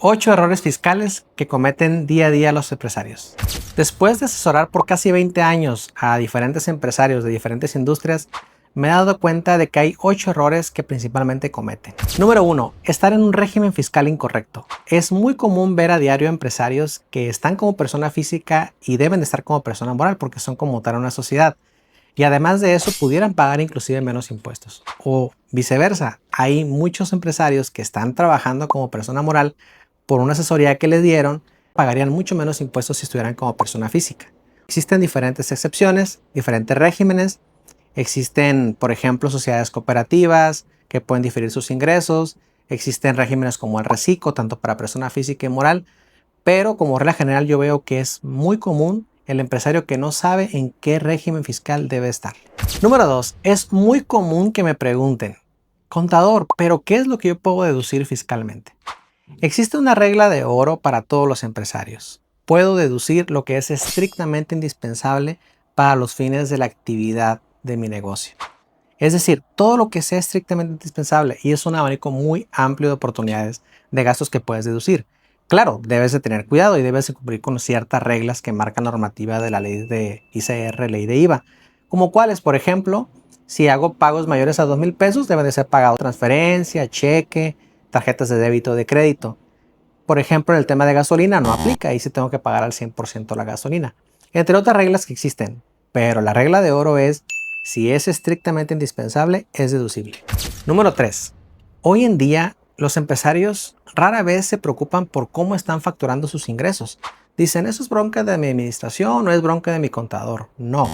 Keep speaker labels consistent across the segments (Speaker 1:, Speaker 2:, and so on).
Speaker 1: 8 errores fiscales que cometen día a día los empresarios. Después de asesorar por casi 20 años a diferentes empresarios de diferentes industrias, me he dado cuenta de que hay 8 errores que principalmente cometen. Número 1. Estar en un régimen fiscal incorrecto. Es muy común ver a diario empresarios que están como persona física y deben de estar como persona moral porque son como tal una sociedad. Y además de eso pudieran pagar inclusive menos impuestos. O viceversa, hay muchos empresarios que están trabajando como persona moral por una asesoría que les dieron, pagarían mucho menos impuestos si estuvieran como persona física. Existen diferentes excepciones, diferentes regímenes. Existen, por ejemplo, sociedades cooperativas que pueden diferir sus ingresos. Existen regímenes como el reciclo, tanto para persona física y moral. Pero como regla general yo veo que es muy común el empresario que no sabe en qué régimen fiscal debe estar. Número 2. Es muy común que me pregunten, contador, ¿pero qué es lo que yo puedo deducir fiscalmente? Existe una regla de oro para todos los empresarios. Puedo deducir lo que es estrictamente indispensable para los fines de la actividad de mi negocio. Es decir, todo lo que sea estrictamente indispensable, y es un abanico muy amplio de oportunidades de gastos que puedes deducir. Claro, debes de tener cuidado y debes de cumplir con ciertas reglas que marca normativa de la ley de ICR, ley de IVA, como cuáles, por ejemplo, si hago pagos mayores a 2,000 pesos, deben de ser pagados transferencia, cheque, tarjetas de débito o de crédito. Por ejemplo, en el tema de gasolina no aplica, ahí sí tengo que pagar al 100% la gasolina, entre otras reglas que existen. Pero la regla de oro es, si es estrictamente indispensable, es deducible. Número 3. Hoy en día, los empresarios rara vez se preocupan por cómo están facturando sus ingresos. Dicen, eso es bronca de mi administración o es bronca de mi contador. No.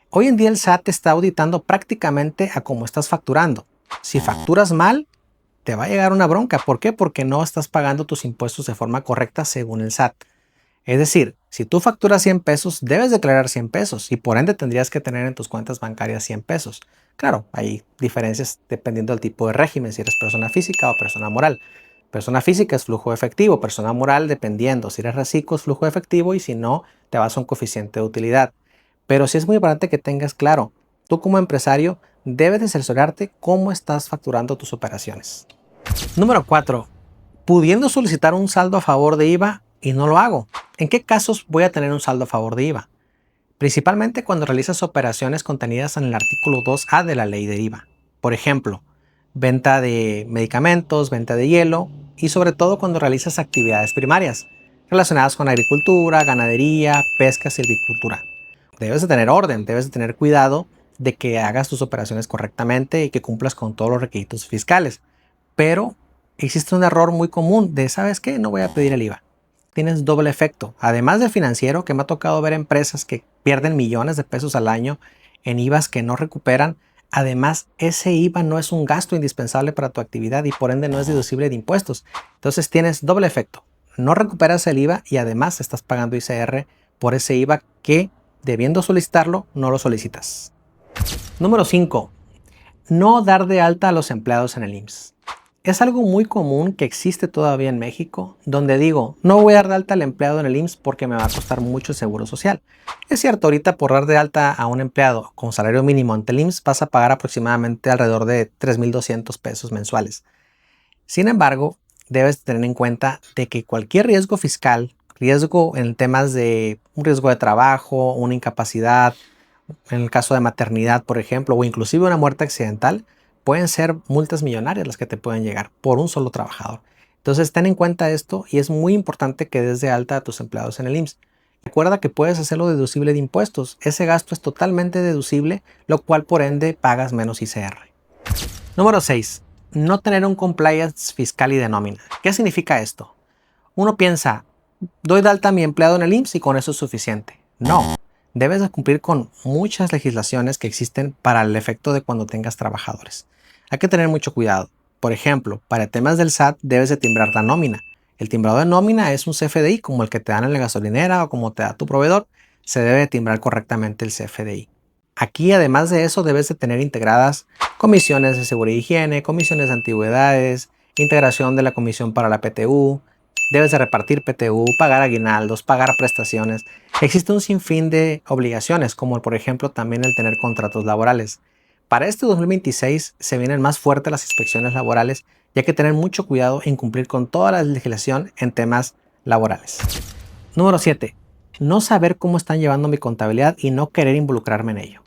Speaker 1: Hoy en día el SAT te está auditando prácticamente a cómo estás facturando. Si facturas mal, te va a llegar una bronca. ¿Por qué? Porque no estás pagando tus impuestos de forma correcta según el SAT. Es decir, si tú facturas 100 pesos, debes declarar 100 pesos y por ende tendrías que tener en tus cuentas bancarias 100 pesos. Claro, hay diferencias dependiendo del tipo de régimen, si eres persona física o persona moral. Persona física es flujo efectivo, persona moral dependiendo, si eres reciclo es flujo efectivo y si no, te vas a un coeficiente de utilidad. Pero sí es muy importante que tengas claro, tú como empresario debes de asesorarte cómo estás facturando tus operaciones. Número 4. Pudiendo solicitar un saldo a favor de IVA y no lo hago. ¿En qué casos voy a tener un saldo a favor de IVA? Principalmente cuando realizas operaciones contenidas en el artículo 2A de la ley de IVA. Por ejemplo, venta de medicamentos, venta de hielo y sobre todo cuando realizas actividades primarias relacionadas con agricultura, ganadería, pesca, silvicultura. Debes de tener orden, debes de tener cuidado de que hagas tus operaciones correctamente y que cumplas con todos los requisitos fiscales. Pero existe un error muy común de, ¿sabes qué? No voy a pedir el IVA. Tienes doble efecto. Además del financiero, que me ha tocado ver empresas que pierden millones de pesos al año en IVAs que no recuperan. Además, ese IVA no es un gasto indispensable para tu actividad y por ende no es deducible de impuestos. Entonces tienes doble efecto. No recuperas el IVA y además estás pagando ICR por ese IVA que, debiendo solicitarlo, no lo solicitas. Número 5. No dar de alta a los empleados en el IMSS. Es algo muy común que existe todavía en México, donde digo, no voy a dar de alta al empleado en el IMSS porque me va a costar mucho el seguro social. Es cierto, ahorita por dar de alta a un empleado con salario mínimo ante el IMSS vas a pagar aproximadamente alrededor de 3,200 pesos mensuales. Sin embargo, debes tener en cuenta de que cualquier riesgo fiscal, riesgo en temas de un riesgo de trabajo, una incapacidad, en el caso de maternidad, por ejemplo, o inclusive una muerte accidental, pueden ser multas millonarias las que te pueden llegar por un solo trabajador. Entonces, ten en cuenta esto y es muy importante que des de alta a tus empleados en el IMSS. Recuerda que puedes hacerlo deducible de impuestos. Ese gasto es totalmente deducible, lo cual por ende pagas menos ICR. Número 6. No tener un compliance fiscal y de nómina. ¿Qué significa esto? Uno piensa, doy de alta a mi empleado en el IMSS y con eso es suficiente. No. Debes de cumplir con muchas legislaciones que existen para el efecto de cuando tengas trabajadores. Hay que tener mucho cuidado. Por ejemplo, para temas del SAT debes de timbrar la nómina. El timbrado de nómina es un CFDI como el que te dan en la gasolinera o como te da tu proveedor. Se debe de timbrar correctamente el CFDI. Aquí, además de eso, debes de tener integradas comisiones de seguridad e higiene, comisiones de antigüedades, integración de la comisión para la PTU. Debes de repartir PTU, pagar aguinaldos, pagar prestaciones. Existe un sinfín de obligaciones, como por ejemplo también el tener contratos laborales. Para este 2026 se vienen más fuertes las inspecciones laborales y hay que tener mucho cuidado en cumplir con toda la legislación en temas laborales. Número 7. No saber cómo están llevando mi contabilidad y no querer involucrarme en ello.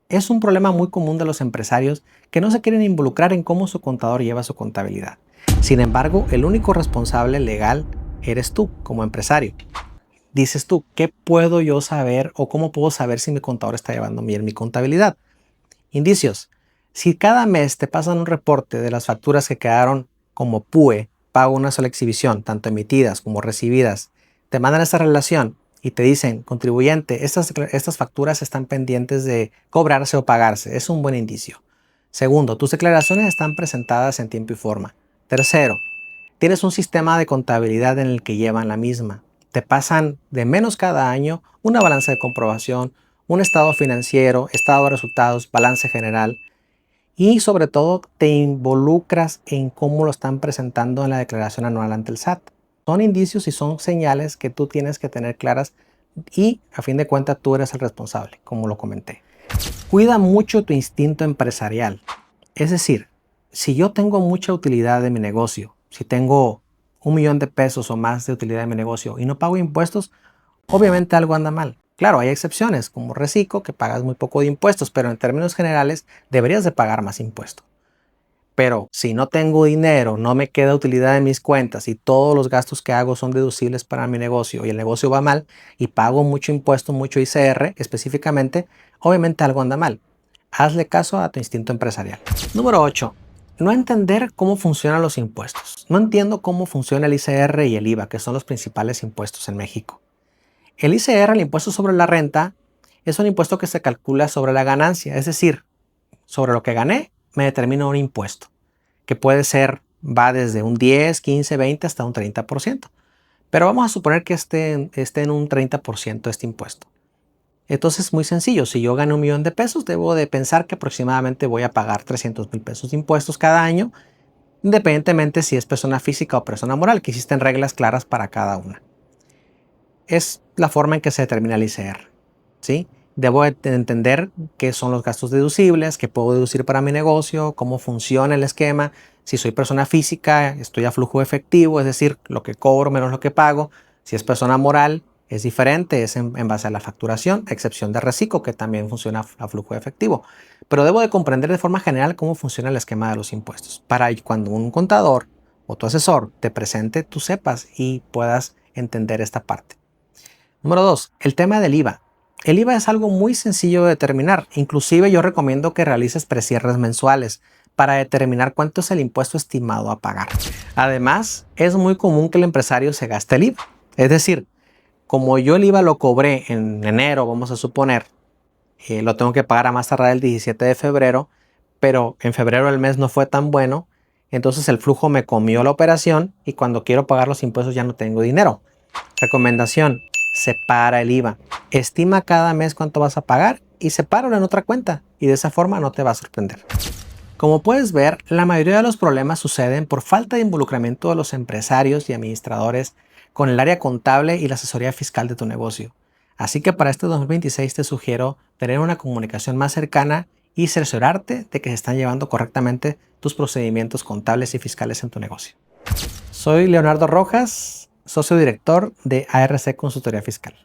Speaker 1: Es un problema muy común de los empresarios que no se quieren involucrar en cómo su contador lleva su contabilidad. Sin embargo, el único responsable legal eres tú como empresario. Dices tú, ¿qué puedo yo saber o cómo puedo saber si mi contador está llevando bien mi contabilidad? Indicios. Si cada mes te pasan un reporte de las facturas que quedaron como PUE, pago una sola exhibición, tanto emitidas como recibidas, te mandan esa relación y te dicen, contribuyente, estas facturas están pendientes de cobrarse o pagarse, es un buen indicio. Segundo, tus declaraciones están presentadas en tiempo y forma. Tercero, tienes un sistema de contabilidad en el que llevan la misma. Te pasan de menos cada año una balanza de comprobación, un estado financiero, estado de resultados, balance general y sobre todo te involucras en cómo lo están presentando en la declaración anual ante el SAT. Son indicios y son señales que tú tienes que tener claras y a fin de cuentas tú eres el responsable, como lo comenté. Cuida mucho tu instinto empresarial. Es decir, si yo tengo mucha utilidad de mi negocio, si tengo 1 millón de pesos o más de utilidad de mi negocio y no pago impuestos, obviamente algo anda mal. Claro, hay excepciones como Reciclo que pagas muy poco de impuestos, pero en términos generales deberías de pagar más impuestos. Pero si no tengo dinero, no me queda utilidad en mis cuentas y todos los gastos que hago son deducibles para mi negocio y el negocio va mal y pago mucho impuesto, mucho ICR específicamente, obviamente algo anda mal. Hazle caso a tu instinto empresarial. Número 8. No entender cómo funcionan los impuestos. No entiendo cómo funciona el ICR y el IVA, que son los principales impuestos en México. El ICR, el impuesto sobre la renta, es un impuesto que se calcula sobre la ganancia, es decir, sobre lo que gané, me determina un impuesto, que puede ser, va desde un 10, 15, 20 hasta un 30%. Pero vamos a suponer que esté en un 30% este impuesto. Entonces es muy sencillo, si yo gano 1 millón de pesos, debo de pensar que aproximadamente voy a pagar 300,000 pesos de impuestos cada año, independientemente si es persona física o persona moral, que existen reglas claras para cada una. Es la forma en que se determina el ICR, ¿sí? Debo de entender qué son los gastos deducibles, qué puedo deducir para mi negocio, cómo funciona el esquema. Si soy persona física, estoy a flujo efectivo, es decir, lo que cobro menos lo que pago. Si es persona moral, es diferente, es en base a la facturación, a excepción de Reciclo, que también funciona a flujo efectivo. Pero debo de comprender de forma general cómo funciona el esquema de los impuestos, para cuando un contador o tu asesor te presente, tú sepas y puedas entender esta parte. Número 2. El tema del IVA. El IVA es algo muy sencillo de determinar. Inclusive yo recomiendo que realices precierres mensuales para determinar cuánto es el impuesto estimado a pagar. Además, es muy común que el empresario se gaste el IVA. Es decir, como yo el IVA lo cobré en enero, vamos a suponer, lo tengo que pagar a más tardar el 17 de febrero, pero en febrero el mes no fue tan bueno, entonces el flujo me comió la operación y cuando quiero pagar los impuestos ya no tengo dinero. Recomendación: separa el IVA. Estima cada mes cuánto vas a pagar y sepáralo en otra cuenta y de esa forma no te va a sorprender. Como puedes ver, la mayoría de los problemas suceden por falta de involucramiento de los empresarios y administradores con el área contable y la asesoría fiscal de tu negocio. Así que para este 2026 te sugiero tener una comunicación más cercana y cerciorarte de que se están llevando correctamente tus procedimientos contables y fiscales en tu negocio. Soy Leonardo Rojas, socio director de ARC Consultoría Fiscal.